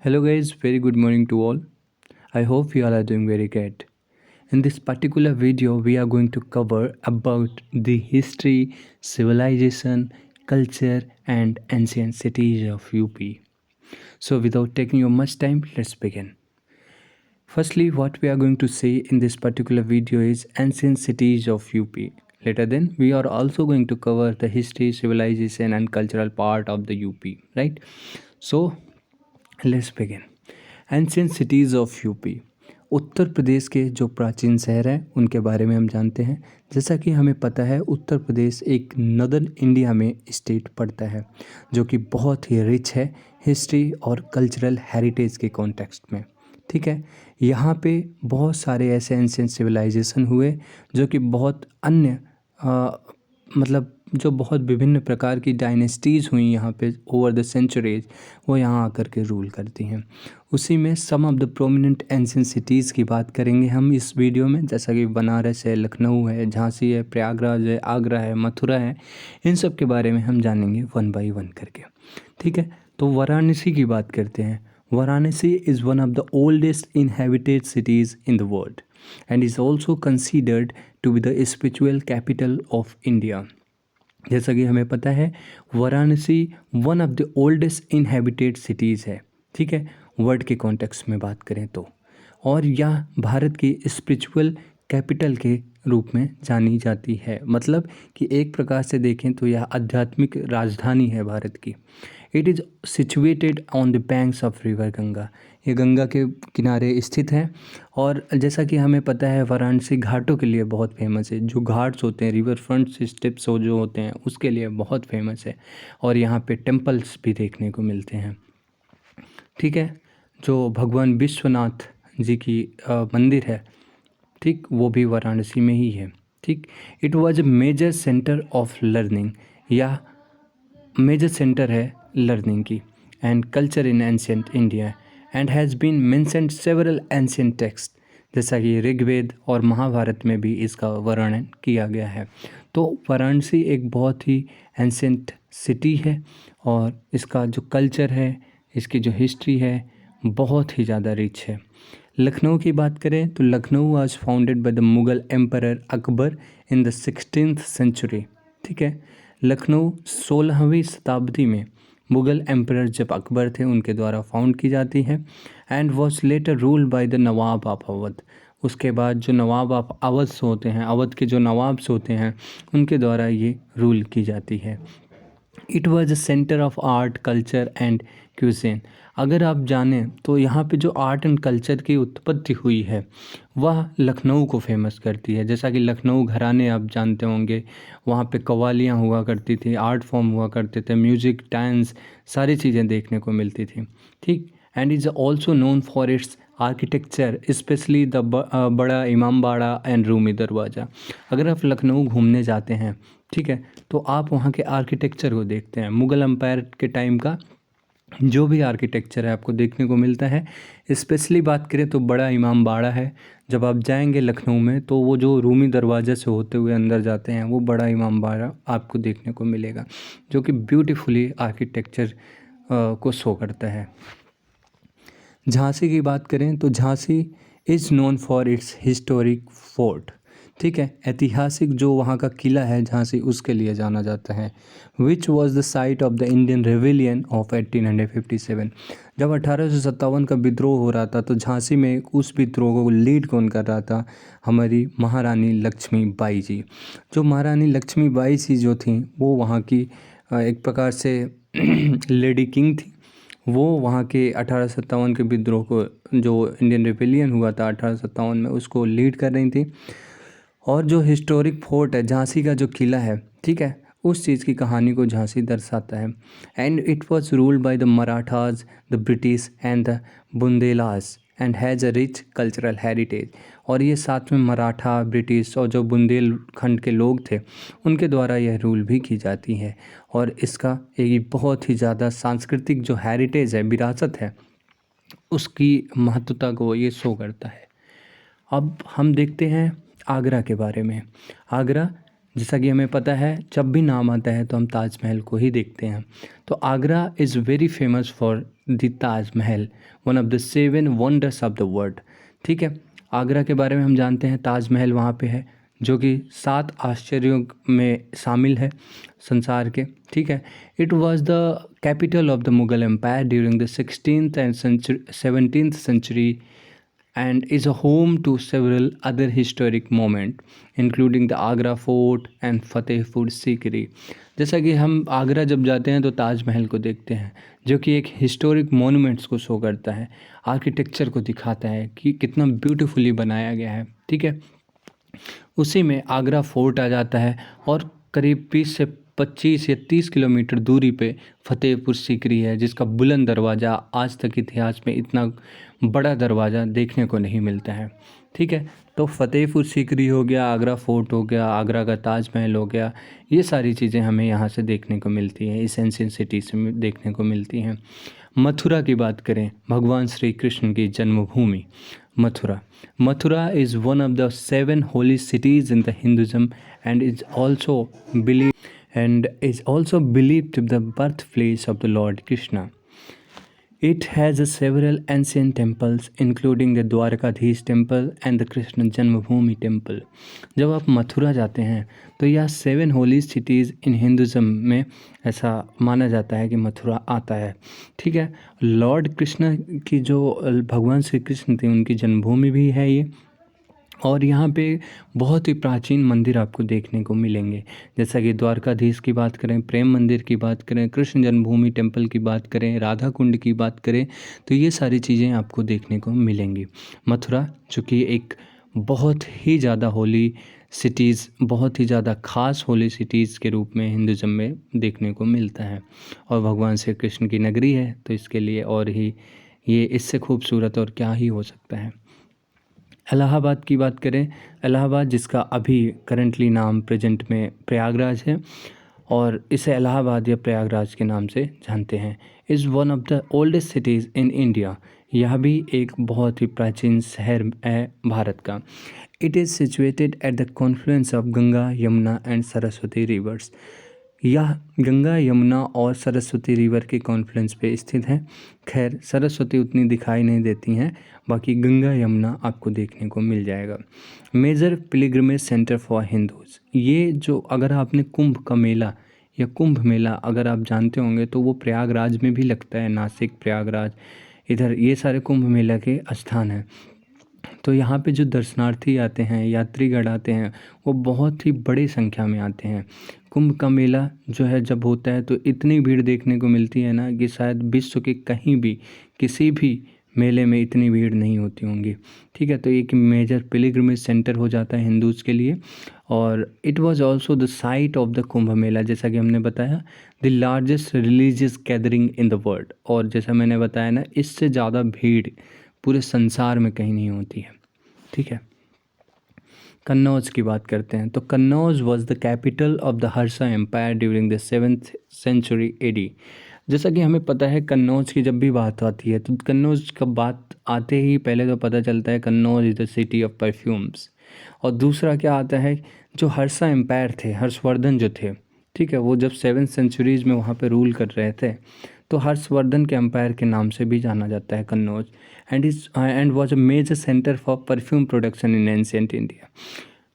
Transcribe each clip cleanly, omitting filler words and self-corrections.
Hello guys, very good morning to all. I hope you all are doing very great. In this particular video, we are going to cover about the history, civilization, culture and ancient cities of UP. So without taking your much time, let's begin. Firstly, what we are going to say in this particular video is ancient cities of UP. Later then, we are also going to cover the history, civilization and cultural part of the UP, right? So let's begin ancient cities of UP. Uttar Pradesh के जो प्राचीन शहर हैं उनके बारे में हम जानते हैं। जैसा कि हमें पता है उत्तर प्रदेश एक नॉर्दर्न इंडिया में स्टेट पड़ता है जो कि बहुत ही रिच है हिस्ट्री और कल्चरल हेरिटेज के कॉन्टेक्स्ट में। ठीक है, यहाँ पे बहुत सारे ऐसे एंशियंट सिविलाइजेशन हुए जो कि बहुत अन्य मतलब जो बहुत विभिन्न प्रकार की डायनेस्टीज़ हुई यहाँ पे ओवर द सेंचुरीज, वो यहाँ आकर के रूल करती हैं। उसी में some of the prominent ancient cities की बात करेंगे हम इस वीडियो में, जैसा कि बनारस है, लखनऊ है, झांसी है, प्रयागराज है, आगरा है, मथुरा है। इन सब के बारे में हम जानेंगे वन बाई वन करके। ठीक है, तो वाराणसी की बात करते हैं। Varanasi is one of the oldest inhabited cities in the world and is also considered to be the spiritual capital of India. जैसा कि हमें पता है Varanasi one of the oldest inhabited cities है। ठीक है, वर्ल्ड के कॉन्टेक्स्ट में बात करें तो, और यह भारत की स्पिरिचुअल कैपिटल के रूप में जानी जाती है। मतलब कि एक प्रकार से देखें तो यह आध्यात्मिक राजधानी है भारत की। It is situated on the banks of river Ganga. ये गंगा के किनारे स्थित है और जैसा कि हमें पता है वाराणसी घाटों के लिए बहुत फेमस है। जो घाट्स होते हैं, रिवर फ्रंट स्टेप्स जो होते हैं, उसके लिए बहुत फेमस है और यहाँ पे टेम्पल्स भी देखने को मिलते हैं। ठीक है, जो भगवान विश्वनाथ जी की मंदिर है, ठीक, वो भी वाराणसी में ही है। ठीक, it was a major centre of learning, या मेजर सेंटर है लर्निंग की and culture in ancient India and has been mentioned several ancient text, जैसा कि ऋग्वेद और महाभारत में भी इसका वर्णन किया गया है। तो वाराणसी एक बहुत ही एंशियंट सिटी है और इसका जो कल्चर है, इसकी जो हिस्ट्री है, बहुत ही ज़्यादा रिच है। लखनऊ की बात करें तो Lucknow was founded by the Mughal emperor Akbar in the 16th century. ठीक है, लखनऊ 16वीं शताब्दी में मुग़ल एम्परर जब अकबर थे उनके द्वारा फाउंड की जाती है and was later ruled by the Nawab of Awadh. उसके बाद जो नवाब ऑफ अवध होते हैं, अवध के जो नवाब्स होते हैं, उनके द्वारा ये रूल की जाती है। It was a centre of art, culture and cuisine. अगर आप जानें तो यहाँ पे जो आर्ट एंड कल्चर की उत्पत्ति हुई है वह लखनऊ को फेमस करती है। जैसा कि लखनऊ घराने आप जानते होंगे, वहाँ पे कव्वालियाँ हुआ करती थी, आर्ट फॉर्म हुआ करते थे, म्यूज़िक, डांस, सारी चीज़ें देखने को मिलती थी। ठीक, and is also known for its architecture, specially the बड़ा इमामबाड़ा एंड रूमी दरवाज़ा। अगर आप लखनऊ घूमने जाते हैं, ठीक है, तो आप वहाँ के आर्किटेक्चर को देखते हैं। मुग़ल एम्पायर के टाइम का जो भी आर्किटेक्चर है आपको देखने को मिलता है। स्पेशली बात करें तो बड़ा इमामबाड़ा है। जब आप जाएंगे लखनऊ में तो वो जो रूमी दरवाज़े से होते हुए अंदर जाते हैं, वो बड़ा इमामबाड़ा आपको देखने को मिलेगा, जो कि ब्यूटीफुली आर्किटेक्चर को शो करता है। झांसी की बात करें तो Jhansi is known for its historic fort. ठीक है, ऐतिहासिक जो वहाँ का किला है झांसी, उसके लिए जाना जाता है। Which was the site of the Indian rebellion of 1857। जब 1857 का विद्रोह हो रहा था तो झांसी में उस विद्रोह को लीड कौन कर रहा था? हमारी महारानी लक्ष्मीबाई जी। जो महारानी लक्ष्मीबाई जी जो थी वो वहाँ की एक प्रकार से लेडी किंग थी। वो वहाँ के 1857 के विद्रोह को, जो इंडियन रिपेलियन हुआ था 1857 में, उसको लीड कर रही थी। और जो हिस्टोरिक फोर्ट है, झांसी का जो किला है, ठीक है, उस चीज़ की कहानी को झांसी दर्शाता है। And it was ruled by the Marathas, the British and the Bundelas and has a rich cultural heritage. और ये साथ में मराठा, ब्रिटिश और जो बुंदेलखंड के लोग थे उनके द्वारा यह रूल भी की जाती है और इसका एक बहुत ही ज़्यादा सांस्कृतिक जो हेरिटेज है, विरासत है, उसकी महत्वता को ये शो करता है। अब हम देखते हैं आगरा के बारे में। आगरा, जैसा कि हमें पता है जब भी नाम आता है तो हम ताजमहल को ही देखते हैं। तो Agra is very famous for the Taj Mahal, one of the 7 wonders of the world. ठीक है, आगरा के बारे में हम जानते हैं, ताजमहल वहाँ पे है जो कि 7 आश्चर्यों में शामिल है संसार के। ठीक है, it was the capital of the Mughal empire during the 16th and 17th century and is a home to several other historic moments, including the Agra Fort and Fatehpur Sikri। जैसा कि हम आगरा जब जाते हैं तो ताजमहल को देखते हैं जो कि एक हिस्टोरिक मोनूमेंट्स को शो करता है, आर्किटेक्चर को दिखाता है कि कितना ब्यूटीफुली बनाया गया है। ठीक है, उसी में आगरा फोर्ट आ जाता है और करीब 20 से 25 या 30 किलोमीटर दूरी पे फतेहपुर सीकरी है, जिसका बुलंद दरवाज़ा आज तक इतिहास में इतना बड़ा दरवाज़ा देखने को नहीं मिलता है। ठीक है, तो फतेहपुर सीकरी हो गया, आगरा फोर्ट हो गया, आगरा का ताजमहल हो गया, ये सारी चीज़ें हमें यहाँ से देखने को मिलती हैं, इस एंशिएंट सिटी से देखने को मिलती हैं। मथुरा की बात करें, भगवान श्री कृष्ण की जन्मभूमि Mathura is one of the 7 Holi cities in the Hinduism and is also believed to be the birthplace of the Lord Krishna. It has several ancient temples, including the Dwarkadhish temple and the Krishna Janmabhoomi temple। जब आप मथुरा जाते हैं तो यह 7 Holi cities in Hinduism में ऐसा माना जाता है कि मथुरा आता है। ठीक है, लॉर्ड कृष्ण की जो भगवान श्री कृष्ण थे उनकी जन्मभूमि भी है ये, और यहाँ पे बहुत ही प्राचीन मंदिर आपको देखने को मिलेंगे, जैसा कि द्वारकाधीश की बात करें, प्रेम मंदिर की बात करें, कृष्ण जन्मभूमि टेम्पल की बात करें, राधा कुंड की बात करें, तो ये सारी चीज़ें आपको देखने को मिलेंगी। मथुरा जो कि एक बहुत ही ज़्यादा होली सिटीज़, बहुत ही ज़्यादा ख़ास होली सिटीज़ के रूप में हिंदुज़म में देखने को मिलता है, और भगवान श्री कृष्ण की नगरी है, तो इसके लिए और ही ये इससे खूबसूरत और क्या ही हो सकता है। इलाहाबाद की बात करें, इलाहाबाद जिसका अभी करंटली नाम प्रेजेंट में प्रयागराज है और इसे इलाहाबाद या प्रयागराज के नाम से जानते हैं, is one of the oldest cities in India. यह भी एक बहुत ही प्राचीन शहर है भारत का। It is situated at the Confluence of Ganga, Yamuna and Saraswati reverse. यह गंगा, यमुना और सरस्वती रिवर के कॉन्फ्लुएंस पे स्थित है। खैर सरस्वती उतनी दिखाई नहीं देती हैं, बाकी गंगा, यमुना आपको देखने को मिल जाएगा। Major pilgrimage centre for Hindus, ये जो अगर आपने कुंभ का मेला या कुंभ मेला अगर आप जानते होंगे तो वो प्रयागराज में भी लगता है, नासिक, प्रयागराज, इधर ये सारे कुंभ मेला के स्थान हैं। तो यहाँ पे जो दर्शनार्थी आते हैं, यात्रीगण आते हैं, वो बहुत ही बड़ी संख्या में आते हैं। कुंभ का मेला जो है जब होता है तो इतनी भीड़ देखने को मिलती है ना कि शायद विश्व के कहीं भी किसी भी मेले में इतनी भीड़ नहीं होती होंगी। ठीक है, तो एक मेजर पिलग्रिमेज सेंटर हो जाता है हिंदूज़ के लिए, और it was also the site of the Kumbh Mela, जैसा कि हमने बताया, the largest religious gathering in the world, और जैसा मैंने बताया ना, इससे ज़्यादा भीड़ पूरे संसार में कहीं नहीं होती है। ठीक है, कन्नौज की बात करते हैं, तो Kannauj was the capital of the Harsha empire during the 7th century AD. जैसा कि हमें पता है कन्नौज की जब भी बात आती है तो कन्नौज का बात आते ही पहले तो पता चलता है Kannauj is the city of perfumes, और दूसरा क्या आता है, जो हर्षा एम्पायर थे, हर्षवर्धन जो थे, ठीक है, वो जब 7th सेंचुरीज़ में वहाँ पे रूल कर रहे थे तो हर्षवर्धन के एम्पायर के नाम से भी जाना जाता है Kannauj, and was a major centre for perfume production in ancient India.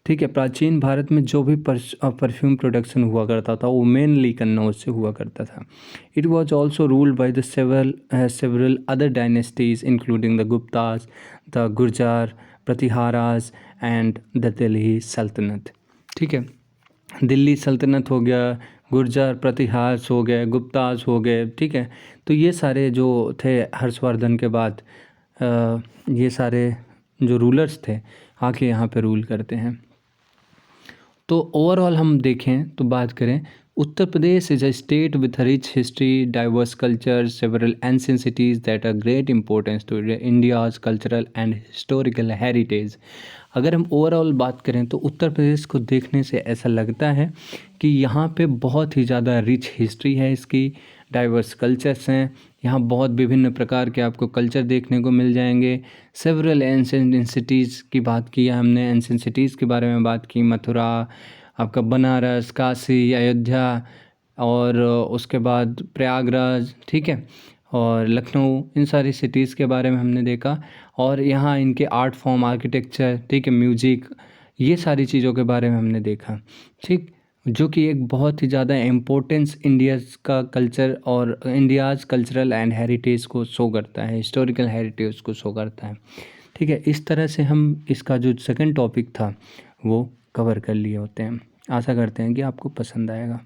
ठीक है, प्राचीन भारत में जो भी परफ्यूम प्रोडक्शन हुआ करता था वो मेनली कन्नौज से हुआ करता था। It was also ruled by the several other dynasties including the Guptas, the Gurjara, Pratiharas and the Delhi Sultanate. ठीक है, दिल्ली सल्तनत हो गया, गुर्जर प्रतिहार हो गए, गुप्ताज हो गए। ठीक है, तो ये सारे जो थे हर्षवर्धन के बाद ये सारे जो रूलर्स थे आके यहाँ पे रूल करते हैं। तो ओवरऑल हम देखें तो बात करें, Uttar Pradesh is a state with a rich history, diverse culture, several ancient cities that are great importance to India's cultural and historical heritage. अगर हम ओवरऑल बात करें तो उत्तर प्रदेश को देखने से ऐसा लगता है कि यहाँ पे बहुत ही ज़्यादा रिच हिस्ट्री है, इसकी डाइवर्स कल्चर्स हैं, यहाँ बहुत विभिन्न प्रकार के आपको कल्चर देखने को मिल जाएंगे। सेवरल एंशिएंट सिटीज़ की बात की है हमने, एंशिएंट सिटीज़ के बारे में बात की, मथुरा, आपका बनारस, काशी, अयोध्या और उसके बाद प्रयागराज। ठीक है, और लखनऊ, इन सारी सिटीज़ के बारे में हमने देखा। और यहाँ इनके आर्ट फॉर्म, आर्किटेक्चर, ठीक है, म्यूज़िक, ये सारी चीज़ों के बारे में हमने देखा, ठीक, जो कि एक बहुत ही ज़्यादा इम्पोर्टेंस इंडियाज़ का कल्चर और इंडियाज़ कल्चरल एंड हेरिटेज को शो करता है, हिस्टोरिकल हेरिटेज को शो करता है, ठीक है। इस तरह से हम इसका जो सेकंड टॉपिक था वो कवर कर लिए होते हैं। आशा करते हैं कि आपको पसंद आएगा।